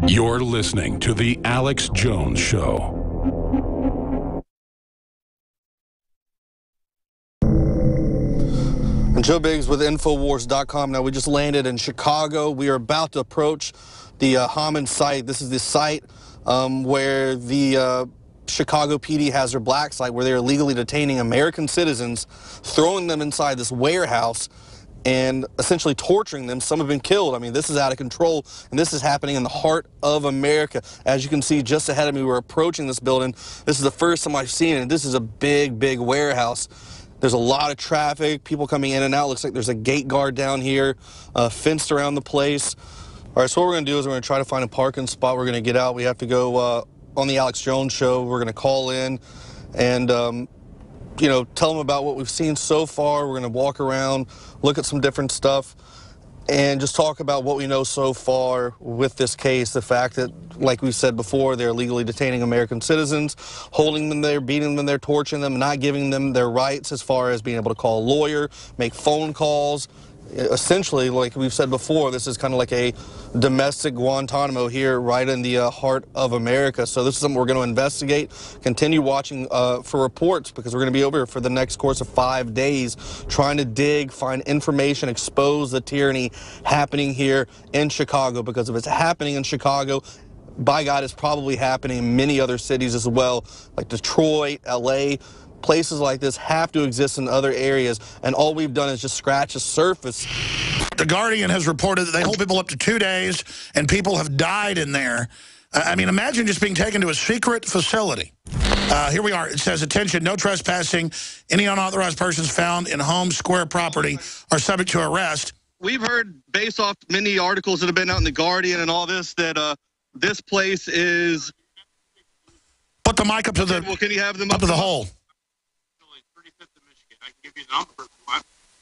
You're listening to The Alex Jones Show. Joe Biggs with Infowars.com. Now, we just landed in Chicago. We are about to approach the Hammond site. This is the site where the Chicago PD has their black site, where they are illegally detaining American citizens, throwing them inside this warehouse and essentially torturing them. Some have been killed. I mean, this is out of control, and this is happening in the heart of America. As you can see just ahead of me, we're approaching this building. This is the first time I've seen it. This is a big, big warehouse. There's a lot of traffic, people coming in and out. Looks like there's a gate guard down here, fenced around the place. All right, so what we're gonna do is we're gonna try to find a parking spot. We're gonna get out. We have to go on the Alex Jones Show. We're gonna call in and you know, tell them about what we've seen so far. We're gonna walk around, look at some different stuff, and just talk about what we know so far with this case. The fact that, like we said before, they're illegally detaining American citizens, holding them there, beating them there, torturing them, not giving them their rights as far as being able to call a lawyer, make phone calls. Essentially, like we've said before, this is kind of like a domestic Guantanamo here right in the heart of America. So this is something we're going to investigate, continue watching for reports, because we're going to be over here for the next course of 5 days trying to dig, find information, expose the tyranny happening here in Chicago. Because if it's happening in Chicago, by God, it's probably happening in many other cities as well, like Detroit, LA. Places like this have to exist in other areas, and all we've done is just scratch the surface. The Guardian has reported that they hold people up to 2 days, and people have died in there. I mean, imagine just being taken to a secret facility. Here we are. It says, attention, no trespassing. Any unauthorized persons found in home square property are subject to arrest. We've heard, based off many articles that have been out in the Guardian and all this, that this place is... Put the mic up to the, well, can you have them up to the hole.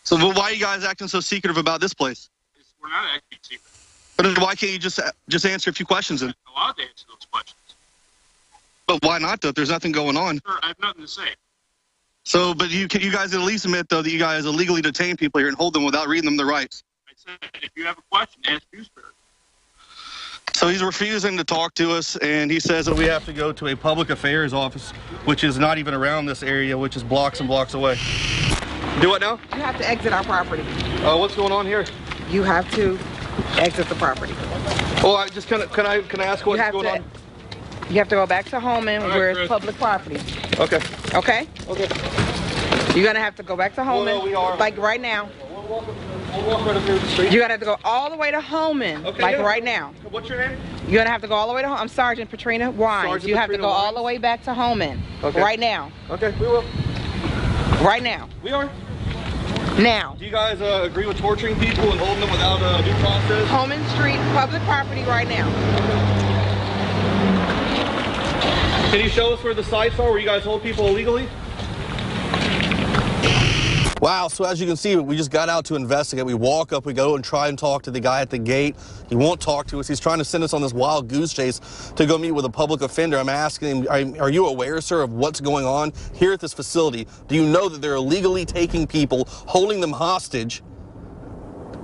So why are you guys acting so secretive about this place? We're not acting secret. But then why can't you just answer a few questions? I'm allowed to answer those questions. But why not, though, if there's nothing going on? Sir, I have nothing to say. So, but you guys at least admit, though, that you guys illegally detain people here and hold them without reading them their rights. I said, if you have a question, ask Dewsbury. So he's refusing to talk to us, and he says that we have to go to a public affairs office, which is not even around this area, which is blocks and blocks away. Do what now? You have to exit our property. What's going on here? You have to exit the property. Oh, I just can I ask what's going on? You have to go back to Holman, where it's public property. Okay. Okay? Okay. You're gonna have to go back to Holman, we are. like right now. We'll walk right up here to the street. You're gonna have to go all the way to Holman, okay, like yeah. Right now. What's your name? You're gonna have to go all the way to Holman. I'm Sergeant Patrina Wines. Sergeant You have to Patrina go all Wines? the way back to Holman, okay. Right now. Okay, we will. Right now. We are. Now. Do you guys agree with torturing people and holding them without due process? Holman Street, public property right now. Can you show us where the sites are where you guys hold people illegally? Wow, so as you can see, we just got out to investigate. We walk up, we go and try and talk to the guy at the gate. He won't talk to us. He's trying to send us on this wild goose chase to go meet with a public offender. I'm asking him, are you aware, sir, of what's going on here at this facility? Do you know that they're illegally taking people, holding them hostage,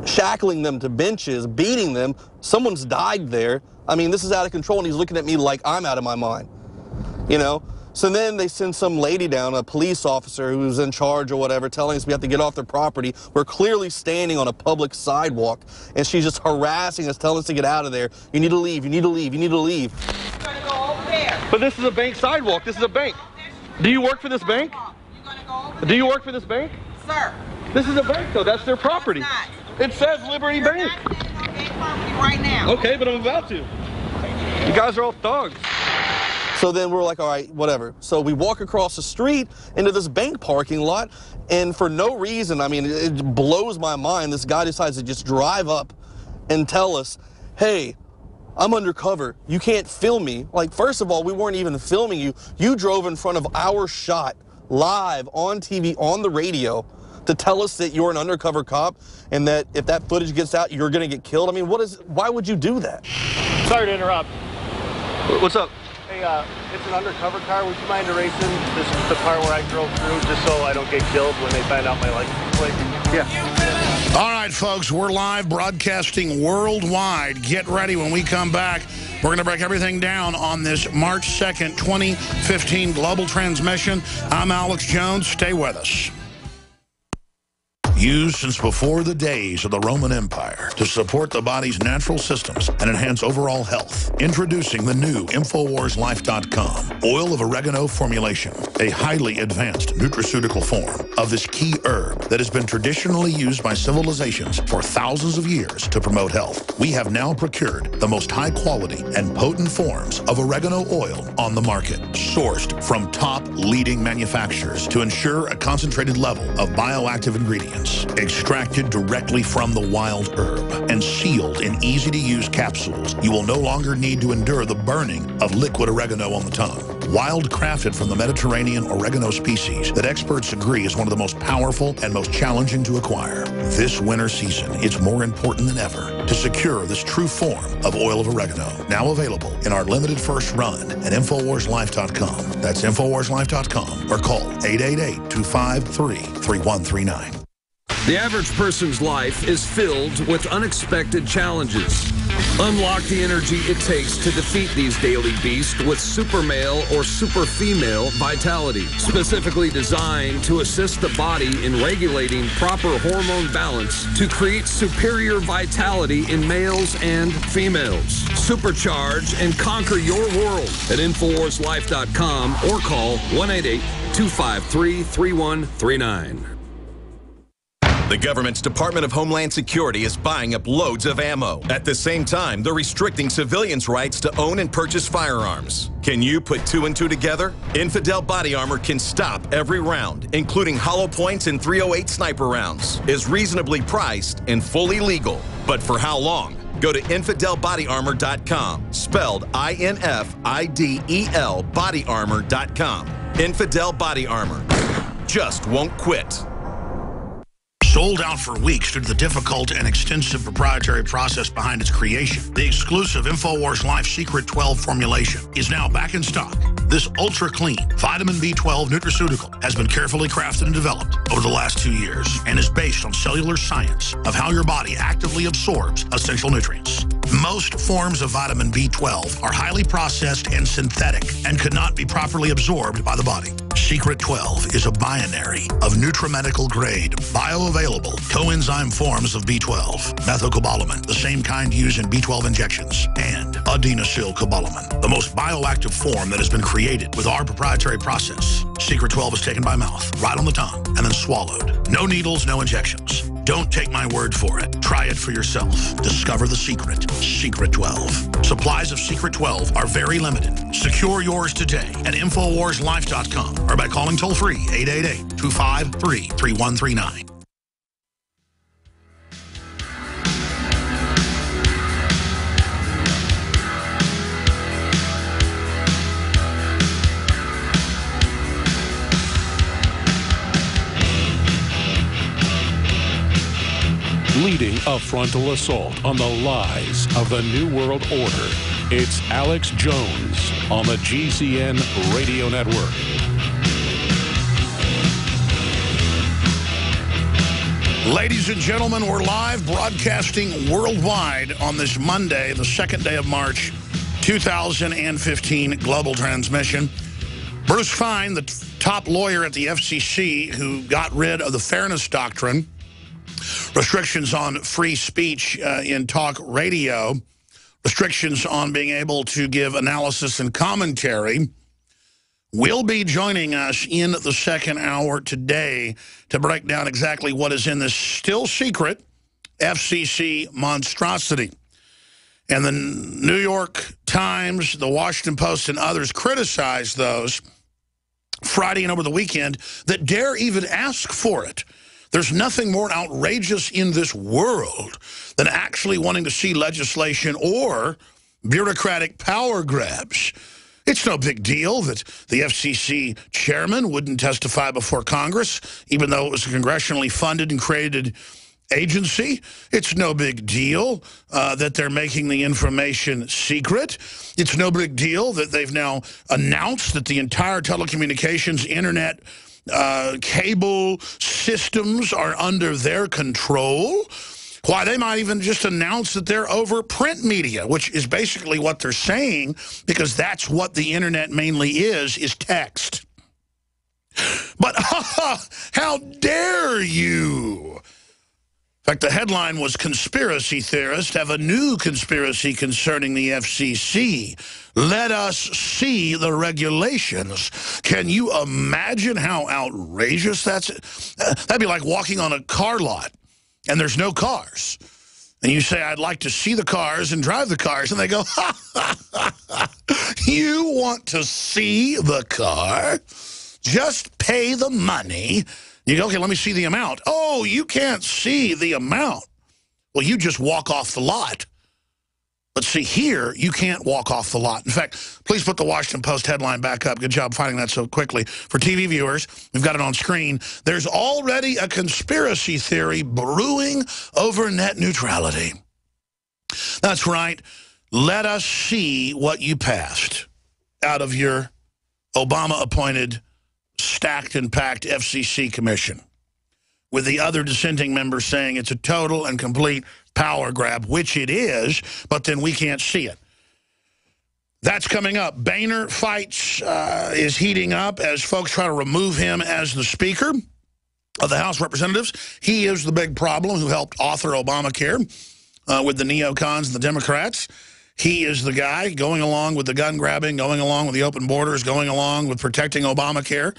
shackling them to benches, beating them? Someone's died there. I mean, this is out of control, and he's looking at me like I'm out of my mind, you know? So then they send some lady down, a police officer who's in charge or whatever, telling us we have to get off their property. We're clearly standing on a public sidewalk, and she's just harassing us, telling us to get out of there. You need to leave, you need to leave, you need to leave. You're gonna go over there. But this is a bank sidewalk. This is a bank. Do you work for this bank? You're gonna go over Do you work for this bank? Sir. This is a bank, though. That's their property. It says Liberty Bank. You're not standing on bank property right now. Okay, but I'm about to. You guys are all thugs. So then we're like, all right, whatever. So we walk across the street into this bank parking lot, and for no reason, I mean, it blows my mind, this guy decides to just drive up and tell us, hey, I'm undercover. You can't film me. Like, first of all, we weren't even filming you. You drove in front of our shot live on TV, on the radio, to tell us that you're an undercover cop and that if that footage gets out, you're going to get killed. I mean, why would you do that? Sorry to interrupt. What's up? Hey, it's an undercover car. Would you mind erasing the car where I drove through just so I don't get killed when they find out my license plate? Yeah. All right, folks, we're live broadcasting worldwide. Get ready when we come back. We're going to break everything down on this March 2nd, 2015 global transmission. I'm Alex Jones. Stay with us. Used since before the days of the Roman Empire to support the body's natural systems and enhance overall health. Introducing the new InfoWarsLife.com oil of oregano formulation, a highly advanced nutraceutical form of this key herb that has been traditionally used by civilizations for thousands of years to promote health. We have now procured the most high quality and potent forms of oregano oil on the market, sourced from top leading manufacturers to ensure a concentrated level of bioactive ingredients. Extracted directly from the wild herb and sealed in easy-to-use capsules, you will no longer need to endure the burning of liquid oregano on the tongue. Wild crafted from the Mediterranean oregano species that experts agree is one of the most powerful and most challenging to acquire. This winter season, it's more important than ever to secure this true form of oil of oregano. Now available in our limited first run at InfoWarsLife.com. That's InfoWarsLife.com or call 888-253-3139. The average person's life is filled with unexpected challenges. Unlock the energy it takes to defeat these daily beasts with super male or super female vitality, specifically designed to assist the body in regulating proper hormone balance to create superior vitality in males and females. Supercharge and conquer your world at InfoWarsLife.com or call 1-888-253-3139. The government's Department of Homeland Security is buying up loads of ammo. At the same time, they're restricting civilians' rights to own and purchase firearms. Can you put two and two together? Infidel Body Armor can stop every round, including hollow points and .308 sniper rounds, is reasonably priced and fully legal. But for how long? Go to InfidelBodyArmor.com, spelled I-N-F-I-D-E-L bodyarmor.com. Infidel Body Armor. Just won't quit. Sold out for weeks due to the difficult and extensive proprietary process behind its creation. The exclusive InfoWars Life Secret 12 formulation is now back in stock. This ultra-clean vitamin B12 nutraceutical has been carefully crafted and developed over the last 2 years and is based on cellular science of how your body actively absorbs essential nutrients. Most forms of vitamin B12 are highly processed and synthetic and could not be properly absorbed by the body. Secret 12 is a binary of nutramedical grade, bioavailable coenzyme forms of B12, methylcobalamin, the same kind used in B12 injections, and adenosylcobalamin, the most bioactive form that has been created with our proprietary process. Secret 12 is taken by mouth, right on the tongue, and then swallowed. No needles, no injections. Don't take my word for it. Try it for yourself. Discover the secret. Secret 12. Supplies of Secret 12 are very limited. Secure yours today at InfoWarsLife.com or by calling toll-free 888-253-3139. Leading a frontal assault on the lies of the New World Order. It's Alex Jones on the GCN Radio Network. Ladies and gentlemen, we're live broadcasting worldwide on this Monday, the 2nd day of March, 2015 global transmission. Bruce Fein, the top lawyer at the FCC who got rid of the Fairness Doctrine, restrictions on free speech in talk radio, restrictions on being able to give analysis and commentary, will be joining us in the second hour today to break down exactly what is in this still secret FCC monstrosity. And the New York Times, the Washington Post, and others criticized those Friday and over the weekend that dare even ask for it. There's nothing more outrageous in this world than actually wanting to see legislation or bureaucratic power grabs. It's no big deal that the FCC chairman wouldn't testify before Congress, even though it was a congressionally funded and created agency. It's no big deal that they're making the information secret. It's no big deal that they've now announced that the entire telecommunications, internet, cable systems are under their control. Why, they might even just announce that they're over print media, which is basically what they're saying, because that's what the internet mainly is text. But how dare you? In fact, the headline was "Conspiracy Theorists Have a New Conspiracy Concerning the FCC. Let us see the regulations." Can you imagine how outrageous that's? That'd be like walking on a car lot and there's no cars. And you say, "I'd like to see the cars and drive the cars." And they go, "You want to see the car? Just pay the money." You go, "Okay, let me see the amount." "Oh, you can't see the amount." Well, you just walk off the lot. But see, here, you can't walk off the lot. In fact, please put the Washington Post headline back up. Good job finding that so quickly. For TV viewers, we've got it on screen. There's already a conspiracy theory brewing over net neutrality. That's right. Let us see what you passed out of your Obama-appointed, stacked and packed FCC commission, with the other dissenting members saying it's a total and complete power grab, which it is, but then we can't see it. That's coming up. Boehner fights is heating up as folks try to remove him as the Speaker of the House of Representatives. He is the big problem who helped author Obamacare with the neocons and the Democrats. He is the guy going along with the gun grabbing, going along with the open borders, going along with protecting Obamacare.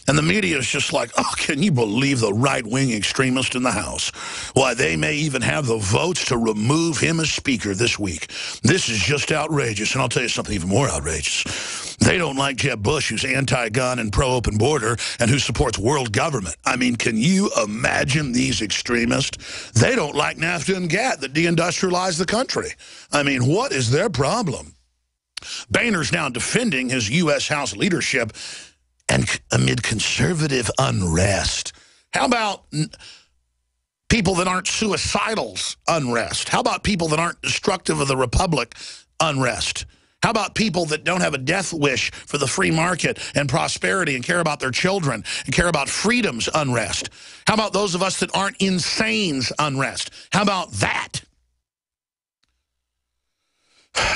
And the media is just like, "Oh, can you believe the right-wing extremist in the House? Why, they may even have the votes to remove him as Speaker this week. This is just outrageous." And I'll tell you something even more outrageous. They don't like Jeb Bush, who's anti-gun and pro-open border and who supports world government. I mean, can you imagine these extremists? They don't like NAFTA and GATT that deindustrialized the country. I mean, what is their problem? Boehner's now defending his U.S. House leadership and amid conservative unrest. How about people that aren't suicidals unrest? How about people that aren't destructive of the republic unrest? How about people that don't have a death wish for the free market and prosperity and care about their children and care about freedoms unrest? How about those of us that aren't insanes unrest? How about that?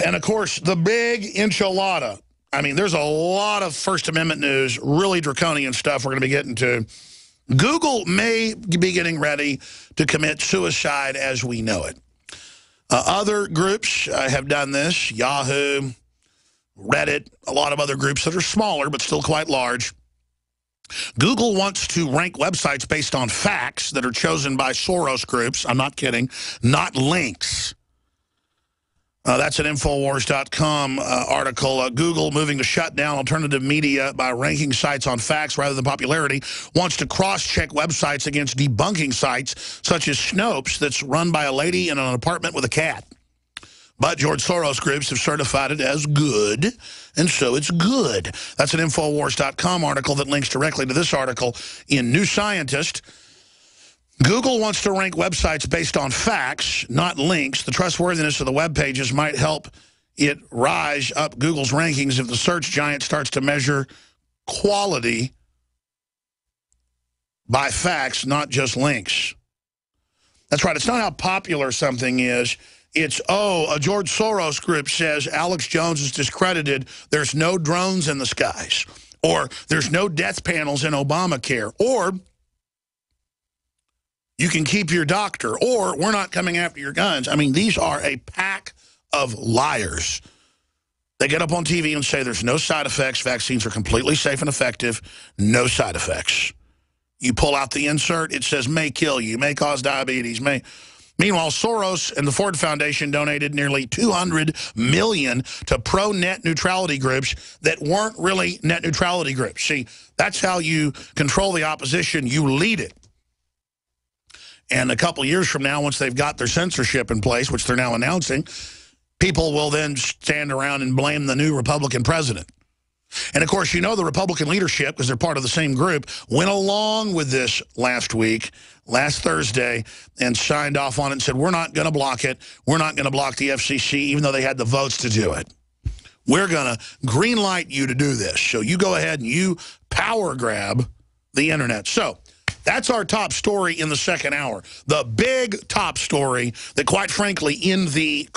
And, of course, the big enchilada. I mean, there's a lot of First Amendment news, really draconian stuff we're going to be getting to. Google may be getting ready to commit suicide as we know it. Other groups have done this, Yahoo, Reddit, a lot of other groups that are smaller but still quite large. Google wants to rank websites based on facts that are chosen by Soros groups. I'm not kidding, not links. That's an Infowars.com article. Google, moving to shut down alternative media by ranking sites on facts rather than popularity, wants to cross-check websites against debunking sites such as Snopes that's run by a lady in an apartment with a cat. But George Soros groups have certified it as good, and so it's good. That's an Infowars.com article that links directly to this article in New Scientist. Google wants to rank websites based on facts, not links. The trustworthiness of the web pages might help it rise up Google's rankings if the search giant starts to measure quality by facts, not just links. That's right. It's not how popular something is. It's, a George Soros group says Alex Jones is discredited. There's no drones in the skies. Or there's no death panels in Obamacare. Or you can keep your doctor, or we're not coming after your guns. I mean, these are a pack of liars. They get up on TV and say there's no side effects. Vaccines are completely safe and effective. No side effects. You pull out the insert, it says may kill you, may cause diabetes, may. Meanwhile, Soros and the Ford Foundation donated nearly $200 million to pro-net neutrality groups that weren't really net neutrality groups. See, that's how you control the opposition. You lead it. And a couple years from now, once they've got their censorship in place, which they're now announcing, people will then stand around and blame the new Republican president. And, of course, you know the Republican leadership, because they're part of the same group, went along with this last Thursday, and signed off on it and said, we're not going to block it. We're not going to block the FCC, even though they had the votes to do it. We're going to green light you to do this. So you go ahead and you power grab the internet. So that's our top story in the second hour. The big top story that, quite frankly, in the